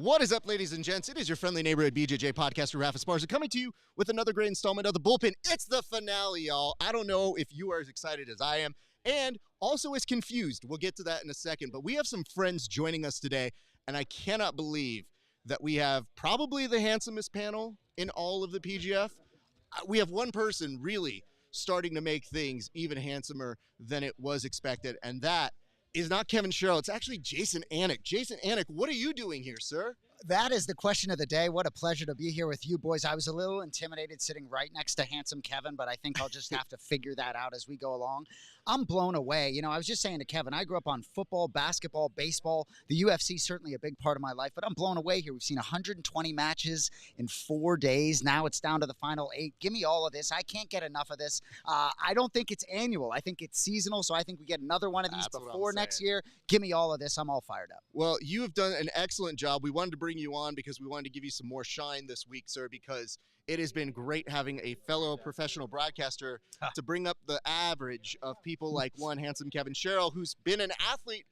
What is up, ladies and gents? It is your friendly neighborhood BJJ podcaster, Rafa Sparza, coming to you with another great installment of The Bullpen. It's the finale, y'all. I don't know if you are as excited as I am and also as confused. We'll get to that in a second, but we have some friends joining us today, and I cannot believe that we have probably the handsomest panel in all of the PGF. We have one person really starting to make things even handsomer than it was expected, and that is not Kevin Sherrill. It's actually Jason Anik. Jason Anik, what are you doing here, sir? That is the question of the day. What a pleasure to be here with you boys. I was a little intimidated sitting right next to handsome Kevin, but I think I'll just have to figure that out as we go along. I'm blown away. You know, I was just saying to Kevin, I grew up on football, basketball, baseball. The UFC is certainly a big part of my life, but I'm blown away here. We've seen 120 matches in 4 days. Now it's down to the final 8. Give me all of this. I can't get enough of this. I don't think it's annual. I think it's seasonal, so I think we get another one of these before next year. Give me all of this. I'm all fired up. Well, you have done an excellent job. We wanted to bring you on because we wanted to give you some more shine this week, sir, because it has been great having a fellow professional broadcaster to bring up the average of people like one handsome Kevin Sherrill, who's been an athlete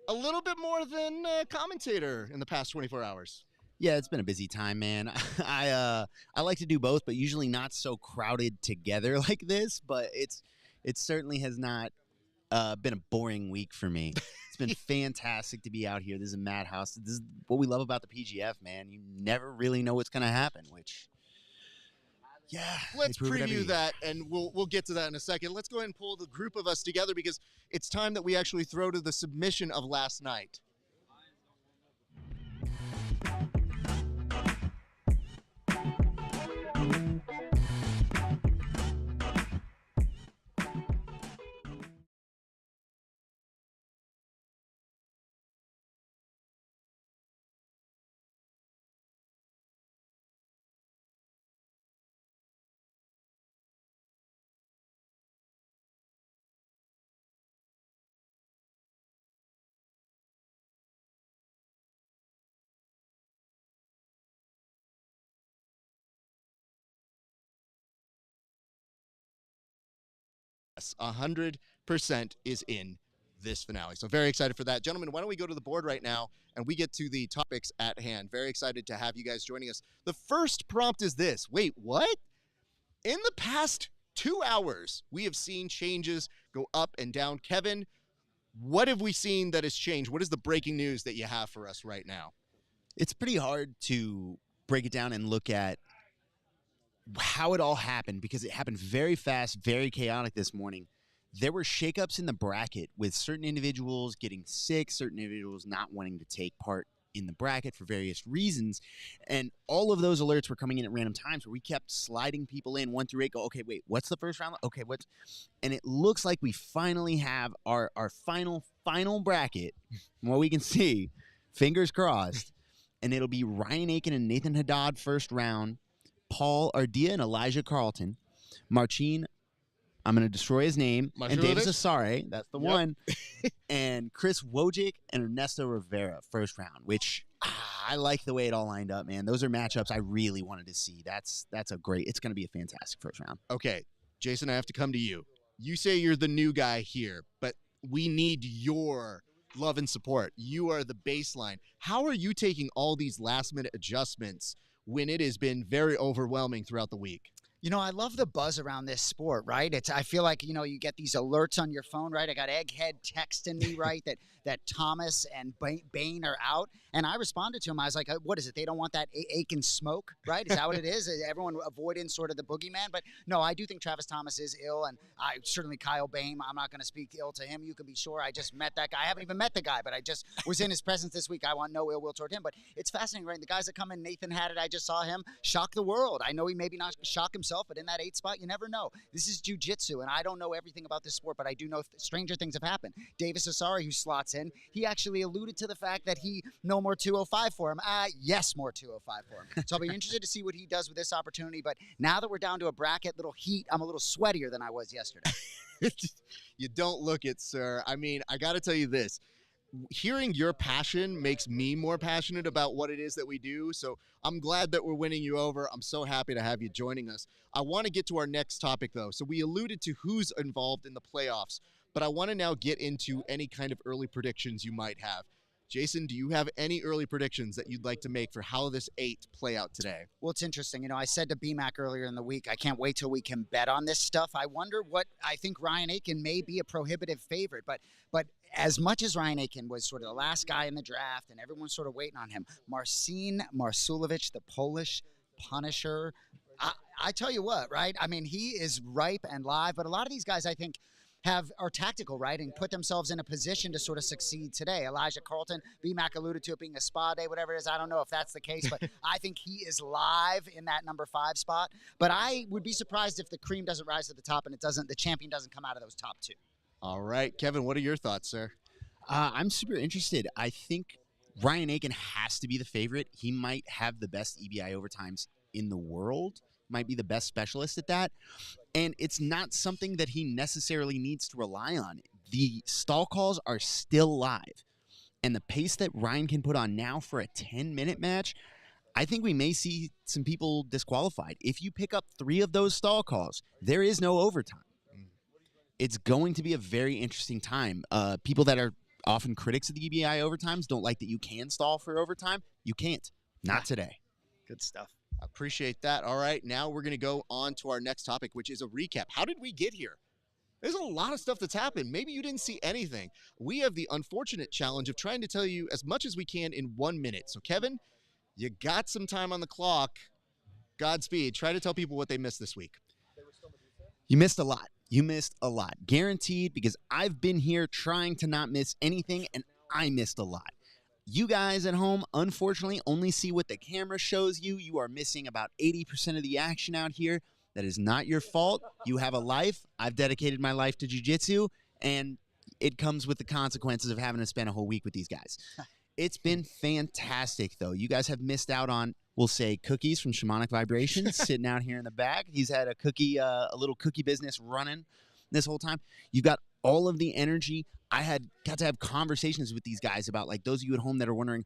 a little bit more than a commentator in the past 24 hours. Yeah, it's been a busy time, man. I like to do both, but usually not so crowded together like this, but it certainly has not been a boring week for me. It's been fantastic to be out here. This is a madhouse. This is what we love about the PGF, man. You never really know what's going to happen, which, yeah. Let's preview that, and we'll get to that in a second. Let's go ahead and pull the group of us together because it's time that we actually throw to the submission of last night. Yes, 100% is in this finale. So very excited for that. Gentlemen, why don't we go to the board right now and we get to the topics at hand. Very excited to have you guys joining us. The first prompt is this. Wait, what? In the past 2 hours, we have seen changes go up and down. Kevin, what have we seen that has changed? What is the breaking news that you have for us right now? It's pretty hard to break it down and look at how it all happened because it happened very fast, very chaotic this morning. There were shakeups in the bracket with certain individuals getting sick, certain individuals not wanting to take part in the bracket for various reasons. And all of those alerts were coming in at random times where we kept sliding people in 1 through 8, go, okay, wait, what's the first round? Okay, what's... And it looks like we finally have our final bracket, from what we can see, fingers crossed, and it'll be Ryan Aiken and Nathan Haddad first round, Paul Ardea and Elijah Carlton, Marcin, I'm going to destroy his name, and Davis Asare, that's the one, and Chris Wojcik and Ernesto Rivera first round, which I like the way it all lined up, man. Those are matchups I really wanted to see. That's a great, it's going to be a fantastic first round. Okay, Jason, I have to come to you. You say you're the new guy here, but we need your love and support. You are the baseline. How are you taking all these last-minute adjustments when it has been very overwhelming throughout the week? You know, I love the buzz around this sport, right? I feel like, you know, you get these alerts on your phone, right? I got Egghead texting me, right, that Thomas and Bain are out. And I responded to him. I was like, what is it? They don't want that Aiken smoke, right? Is that what it is? Everyone avoiding sort of the boogeyman? But no, I do think Travis Thomas is ill. And certainly Kyle Bain, I'm not going to speak ill to him. You can be sure. I just met that guy. I haven't even met the guy, but I just was in his presence this week. I want no ill will toward him. But it's fascinating, right? The guys that come in, Nathan had it. I just saw him shock the world. I know he maybe not shock himself, but in that 8 spot, you never know. This is jiu-jitsu, and I don't know everything about this sport, but I do know stranger things have happened. Davis Asare, who slots in, he actually alluded to the fact that no more 205 for him. Yes, more 205 for him. So I'll be interested to see what he does with this opportunity, but now that we're down to a bracket, little heat, I'm a little sweatier than I was yesterday. You don't look it, sir. I mean, I got to tell you this. Hearing your passion makes me more passionate about what it is that we do. So I'm glad that we're winning you over. I'm so happy to have you joining us. I want to get to our next topic, though. So we alluded to who's involved in the playoffs, but I want to now get into any kind of early predictions you might have. Jason, do you have any early predictions that you'd like to make for how this 8 play out today? Well, it's interesting. You know, I said to BMAC earlier in the week, I can't wait till we can bet on this stuff. I wonder what I think Ryan Aiken may be a prohibitive favorite, but as much as Ryan Aiken was sort of the last guy in the draft and everyone's sort of waiting on him, Marcin Marsulewicz, the Polish Punisher, I tell you what, right? I mean, he is ripe and live, but a lot of these guys, I think, are tactical, right, and put themselves in a position to sort of succeed today. Elijah Carlton, BMAC alluded to it being a spa day, whatever it is. I don't know if that's the case, but I think he is live in that number 5 spot. But I would be surprised if the cream doesn't rise to the top and the champion doesn't come out of those top 2. All right, Kevin, what are your thoughts, sir? I'm super interested. I think Ryan Aiken has to be the favorite. He might have the best EBI overtimes in the world, might be the best specialist at that. And it's not something that he necessarily needs to rely on. The stall calls are still live. And the pace that Ryan can put on now for a 10-minute match, I think we may see some people disqualified. If you pick up 3 of those stall calls, there is no overtime. It's going to be a very interesting time. People that are often critics of the EBI overtimes don't like that you can stall for overtime. You can't. Not today. Good stuff. Appreciate that. All right, now we're going to go on to our next topic, which is a recap. How did we get here? There's a lot of stuff that's happened. Maybe you didn't see anything. We have the unfortunate challenge of trying to tell you as much as we can in 1 minute. So, Kevin, you got some time on the clock. Godspeed. Try to tell people what they missed this week. You missed a lot. You missed a lot. Guaranteed, because I've been here trying to not miss anything, and I missed a lot. You guys at home, unfortunately, only see what the camera shows you. You are missing about 80% of the action out here. That is not your fault. You have a life. I've dedicated my life to jiu-jitsu, and it comes with the consequences of having to spend a whole week with these guys. It's been fantastic, though. You guys have missed out on, we'll say, cookies from Shamanic Vibrations sitting out here in the back. He's had a little cookie business running this whole time. You've got all of the energy. I got to have conversations with these guys about, like, those of you at home that are wondering,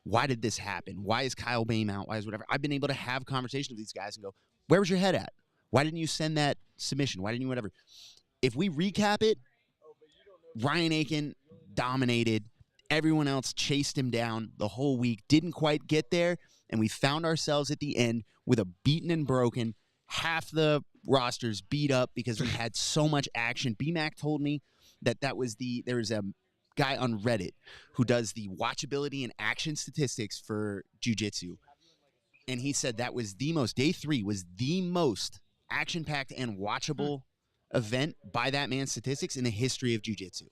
why did this happen? Why is Kyle Bain out? Why is whatever? I've been able to have conversations with these guys and go, where was your head at? Why didn't you send that submission? Why didn't you whatever? If we recap it, Ryan Aiken dominated. Everyone else chased him down the whole week, didn't quite get there, and we found ourselves at the end with a beaten and broken, half the rosters beat up because we had so much action. BMAC told me that there's a guy on Reddit who does the watchability and action statistics for jiu-jitsu, and he said that was day 3 was the most action-packed and watchable event by that man's statistics in the history of jiu-jitsu.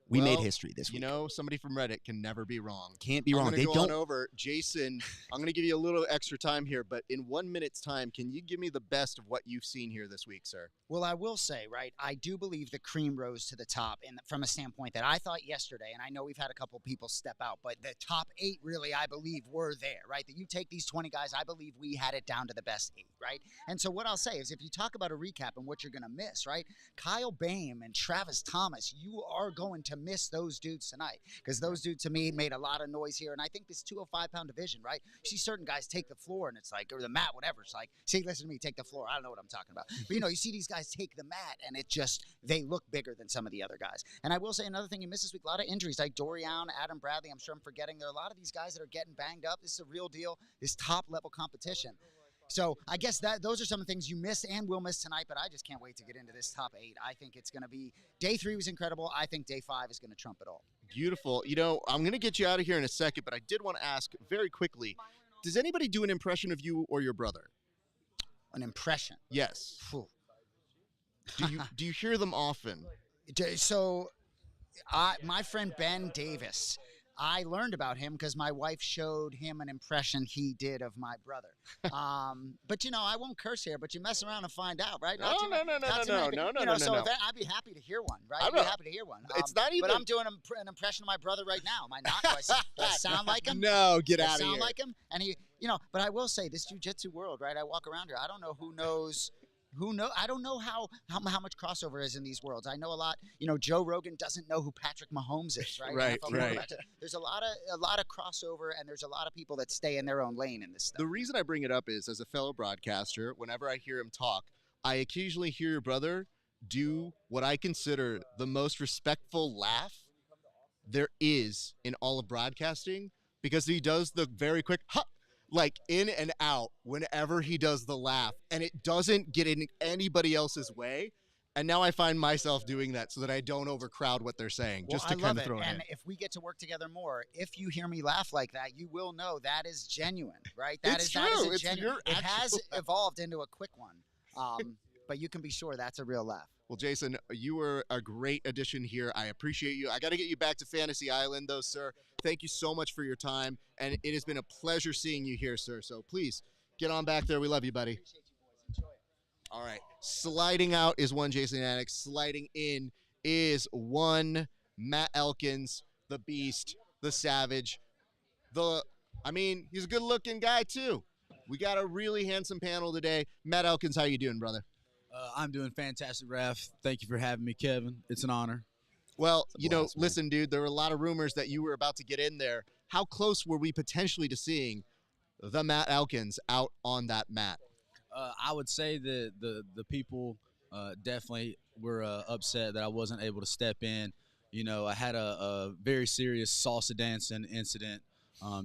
We made history this week. You know, somebody from Reddit can never be wrong. Can't be wrong. They don't. On over. Jason, I'm going to give you a little extra time here, but in 1 minute's time, can you give me the best of what you've seen here this week, sir? Well, I will say, right, I do believe the cream rose to the top from a standpoint that I thought yesterday, and I know we've had a couple people step out, but the top 8 really, I believe, were there, right? That you take these 20 guys, I believe we had it down to the best 8, right? And so what I'll say is if you talk about a recap and what you're going to miss, right, Kyle Bain and Travis Thomas, you are going to miss those dudes tonight because those dudes, to me, made a lot of noise here. And I think this 205-pound division, right, you see certain guys take the floor and it's like, or the mat, whatever. It's like, see, listen to me, take the floor. I don't know what I'm talking about. But, you know, you see these guys take the mat and they look bigger than some of the other guys. And I will say another thing you missed this week, a lot of injuries like Dorian, Adam Bradley. I'm sure I'm forgetting. There are a lot of these guys that are getting banged up. This is a real deal. This top-level competition. So I guess those are some of the things you missed and will miss tonight, but I just can't wait to get into this top 8. I think it's going to be day 3 was incredible. I think day 5 is going to trump it all. Beautiful. You know, I'm going to get you out of here in a second, but I did want to ask very quickly, does anybody do an impression of you or your brother? An impression? Yes. Whew. Do you hear them often? So my friend Ben Davis, I learned about him because my wife showed him an impression he did of my brother. But, you know, I won't curse here, but you mess around and find out, right? No. So I'd be happy to hear one, right? I'd be happy to hear one. It's not even. But I'm doing an impression of my brother right now. Am I not? Do I sound like him? No, get out of here. Sound like him? And he, you know, but I will say this jiu-jitsu world, right? I walk around here. I don't know who knows. I don't know how much crossover is in these worlds. I know a lot. You know, Joe Rogan doesn't know who Patrick Mahomes is, right? Right. There's a lot of crossover, and there's a lot of people that stay in their own lane in this stuff. The reason I bring it up is, as a fellow broadcaster, whenever I hear him talk, I occasionally hear your brother do what I consider the most respectful laugh there is in all of broadcasting, because he does the very quick like in and out whenever he does the laugh, and it doesn't get in anybody else's way. And now I find myself doing that so that I don't overcrowd what they're saying, Well, just to I kind love of it. throw it And in. if we get to work together more, if you hear me laugh like that, you will know that is genuine, right? That It's is true. a It's genuine. your It actual has laugh. evolved into a quick one, but you can be sure that's a real laugh. Well, Jason, you were a great addition here. I appreciate you. I got to get you back to Fantasy Island, though, sir. Thank you so much for your time, and it has been a pleasure seeing you here, sir. So please get on back there. We love you, buddy. Appreciate you, boys. Enjoy it. All right. Sliding out is one Jason Annex. Sliding in is one Matt Elkins, the Beast, the Savage. He's a good-looking guy, too. We got a really handsome panel today. Matt Elkins, how you doing, brother? I'm doing fantastic, Raph. Thank you for having me, Kevin. It's an honor. Well, blast, man. listen, dude, there were a lot of rumors that you were about to get in there. How close were we potentially to seeing the Matt Elkins out on that mat? I would say that the people definitely were upset that I wasn't able to step in. I had a very serious salsa dancing incident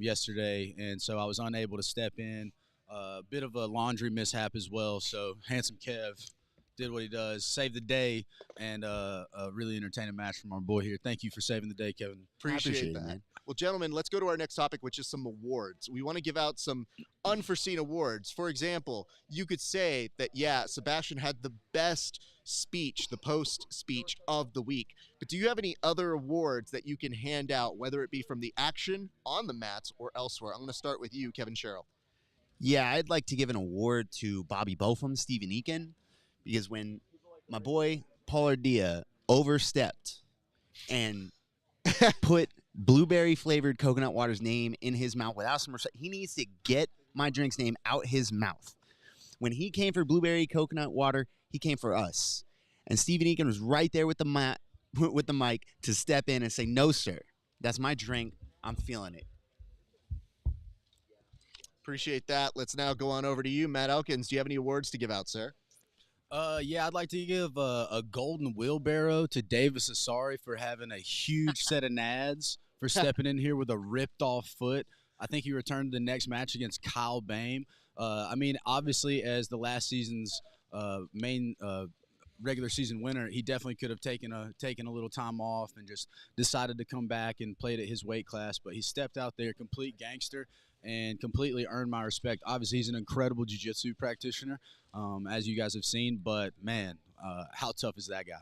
yesterday, and so I was unable to step in. A bit of a laundry mishap as well. So handsome Kev did what he does, saved the day, and a really entertaining match from our boy here. Thank you for saving the day, Kevin. Appreciate it, that. man. Well, gentlemen, let's go to our next topic, which is some awards. We want to give out some unforeseen awards. For example, you could say that, Sebastian had the best speech, the post speech of the week. But do you have any other awards that you can hand out, whether it be from the action on the mats or elsewhere? I'm going to start with you, Kevin Sherrill. Yeah, I'd like to give an award to Bobby Bopham, Stephen Eakin, because when my boy Paul Ardea overstepped and put blueberry-flavored coconut water's name in his mouth without some respect, he needs to get my drink's name out his mouth. When he came for blueberry coconut water, he came for us. And Stephen Eakin was right there with the mic to step in and say, "No, sir, that's my drink. I'm feeling it." Appreciate that. Let's now go on over to you, Matt Elkins. Do you have any awards to give out, sir? Yeah, I'd like to give a golden wheelbarrow to Davis Asari for having a huge set of nads, for stepping in here with a ripped off foot. I think he returned to the next match against Kyle Bame. Obviously, as the last season's main regular season winner, he definitely could have taken a little time off and just decided to come back and played at his weight class. But he stepped out there, complete gangster, and completely earned my respect. Obviously, he's an incredible jiu-jitsu practitioner, as you guys have seen. But, man, how tough is that guy?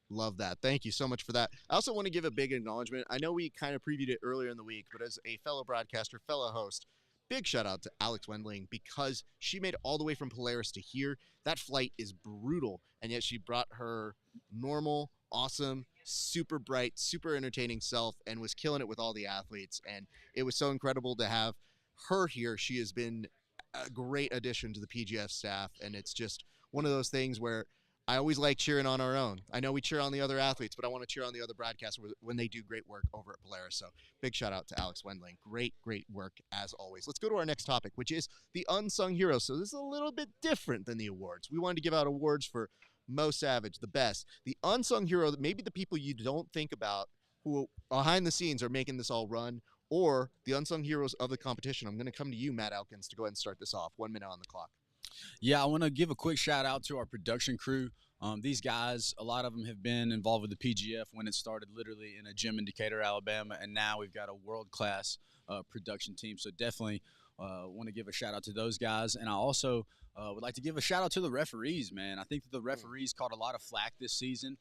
Love that. Thank you so much for that. I also want to give a big acknowledgement. I know we kind of previewed it earlier in the week, but as a fellow broadcaster, fellow host, big shout out to Alex Wendling, because she made all the way from Polaris to here. That flight is brutal, and yet she brought her normal, awesome, super bright, super entertaining self and was killing it with all the athletes. And it was so incredible to have her here. She has been a great addition to the PGF staff, and it's just one of those things where I always like cheering on our own. I know we cheer on the other athletes, but I want to cheer on the other broadcasters when they do great work over at Polaris. So big shout out to Alex Wendling. Great work as always. Let's go to our next topic, which is the unsung heroes. So this is a little bit different than the awards. We wanted to give out awards for Mo Savage, the best. The unsung hero, maybe the people you don't think about who behind the scenes are making this all run, or the unsung heroes of the competition. I'm going to come to you, Matt Elkins, to go ahead and start this off. 1 minute on the clock. Yeah, I want to give a quick shout out to our production crew. These guys, a lot of them have been involved with the PGF when it started literally in a gym in Decatur, Alabama, and now we've got a world-class production team. So definitely want to give a shout out to those guys. And I also would like to give a shout out to the referees, man. I think that the referees caught a lot of flack this season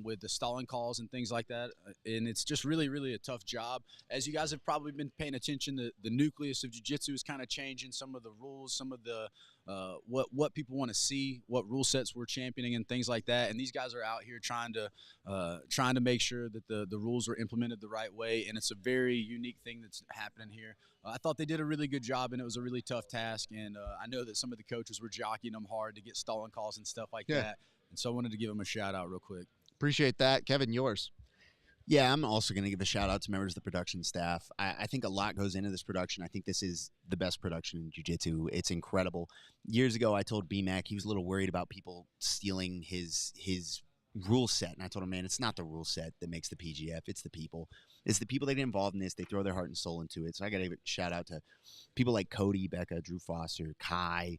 with the stalling calls and things like that. And it's just really, really a tough job. As you guys have probably been paying attention, the nucleus of jiu-jitsu is kind of changing, some of the rules, some of the what people want to see, what rule sets we're championing and things like that. And these guys are out here trying to make sure that the rules are implemented the right way. And it's a very unique thing that's happening here. I thought they did a really good job, and it was a really tough task. And I know that some of the coaches were jockeying them hard to get stalling calls and stuff like that. And so I wanted to give them a shout out real quick. Appreciate that. Kevin, yours. Yeah, I'm also going to give a shout out to members of the production staff. I think a lot goes into this production. I think this is the best production in jiu-jitsu. It's incredible. Years ago, I told BMAC he was a little worried about people stealing his rule set. And I told him, man, it's not the rule set that makes the PGF. It's the people. It's the people that get involved in this. They throw their heart and soul into it. So I got to give a shout out to people like Cody, Becca, Drew Foster, Kai,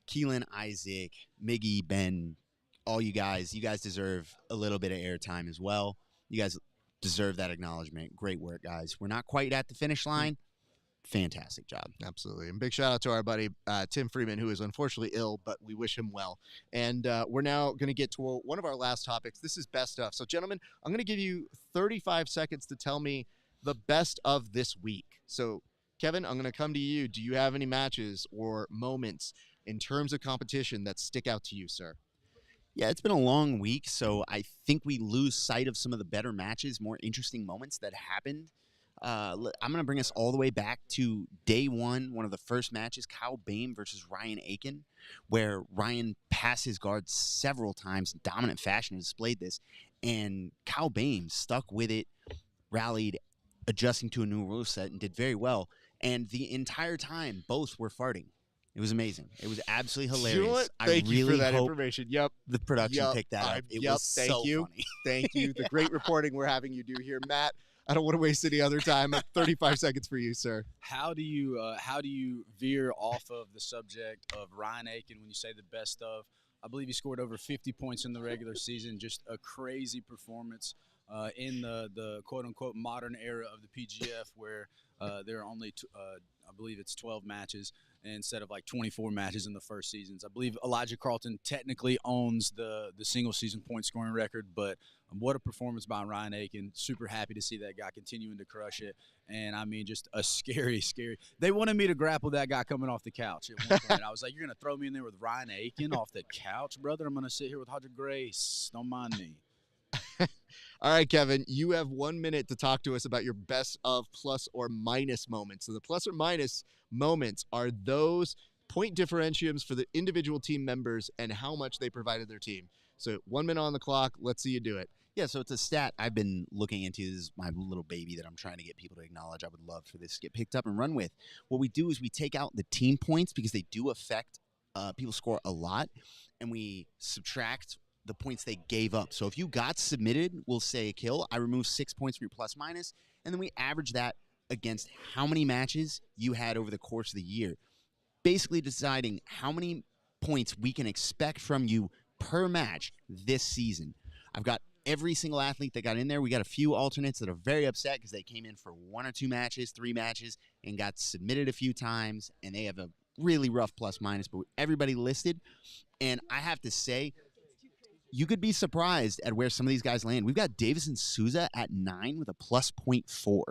Keelan, Isaac, Miggy, Ben, all you guys. You guys deserve a little bit of airtime as well. You guys deserve that acknowledgement. Great work, guys. We're not quite at the finish line. Fantastic job. Absolutely. And big shout out to our buddy Tim Freeman, who is unfortunately ill, but we wish him well. And we're now going to get to one of our last topics. This is best of. So, gentlemen, I'm going to give you 35 seconds to tell me the best of this week. So, Kevin, I'm going to come to you. Do you have any matches or moments in terms of competition that stick out to you, sir? Yeah, it's been a long week, so I think we lose sight of some of the better matches, more interesting moments that happened. I'm going to bring us all the way back to day one of the first matches, Kyle Bain versus Ryan Aiken, where Ryan passed his guard several times in dominant fashion and displayed this, and Kyle Bain stuck with it, rallied, adjusting to a new rule set, and did very well. And the entire time, both were farting. It was amazing. It was absolutely hilarious. You know what? Thank you for that information. Yep. The production picked that up. It was thank so you. funny. Thank you. The great reporting we're having you do here. Matt, I don't want to waste any other time. 35 seconds for you, sir. How do you veer off of the subject of Ryan Aiken when you say the best of? I believe he scored over 50 points in the regular season. Just a crazy performance in the quote-unquote modern era of the PGF, where there are only, I believe it's 12 matches instead of like 24 matches in the first seasons. I believe Elijah Carlton technically owns the single season point scoring record, but what a performance by Ryan Aiken. Super happy to see that guy continuing to crush it. And I mean, just a scary. They wanted me to grapple that guy coming off the couch at one point. I was like, you're going to throw me in there with Ryan Aiken off the couch, brother? I'm going to sit here with Hodger Grace. Don't mind me. All right, Kevin, you have 1 minute to talk to us about your best of plus or minus moments. So the plus or minus moments are those point differentiums for the individual team members and how much they provided their team. So 1 minute on the clock. Let's see you do it. Yeah, so it's a stat I've been looking into. This is my little baby that I'm trying to get people to acknowledge. I would love for this to get picked up and run with. What we do is we take out the team points because they do affect people score a lot, and we subtract the points they gave up. So if you got submitted, we'll say a kill. I remove 6 points for your plus minus, and then we average that against how many matches you had over the course of the year, basically deciding how many points we can expect from you per match this season. I've got every single athlete that got in there. We got a few alternates that are very upset because they came in for 1 or 2 matches, 3 matches, and got submitted a few times, and they have a really rough plus minus, but everybody listed. And I have to say, you could be surprised at where some of these guys land. We've got Davison Souza at 9 with a plus 0.4.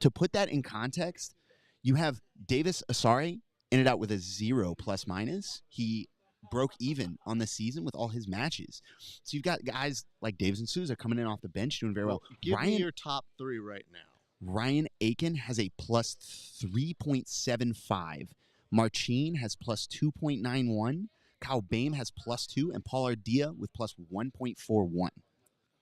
To put that in context, you have Davis Asari ended out with a 0 plus minus. He broke even on the season with all his matches. So you've got guys like Davison Souza coming in off the bench doing very well. Give me your top 3 right now. Ryan Aiken has a plus 3.75. Marcin has plus 2.91. Kyle Bain has plus 2, and Paul Ardea with plus 1.41.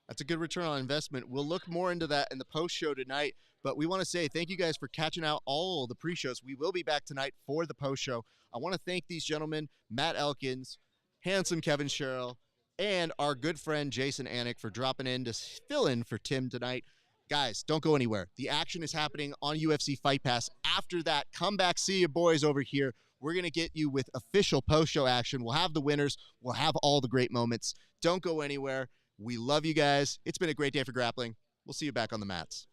That's a good return on investment. We'll look more into that in the post show tonight, but we want to say thank you guys for catching out all the pre-shows. We will be back tonight for the post show. I want to thank these gentlemen, Matt Elkins, handsome Kevin Sherrill, and our good friend Jason Anik for dropping in to fill in for Tim tonight. Guys, don't go anywhere. The action is happening on UFC Fight Pass. After that, come back, see you boys over here. We're going to get you with official post-show action. We'll have the winners. We'll have all the great moments. Don't go anywhere. We love you guys. It's been a great day for grappling. We'll see you back on the mats.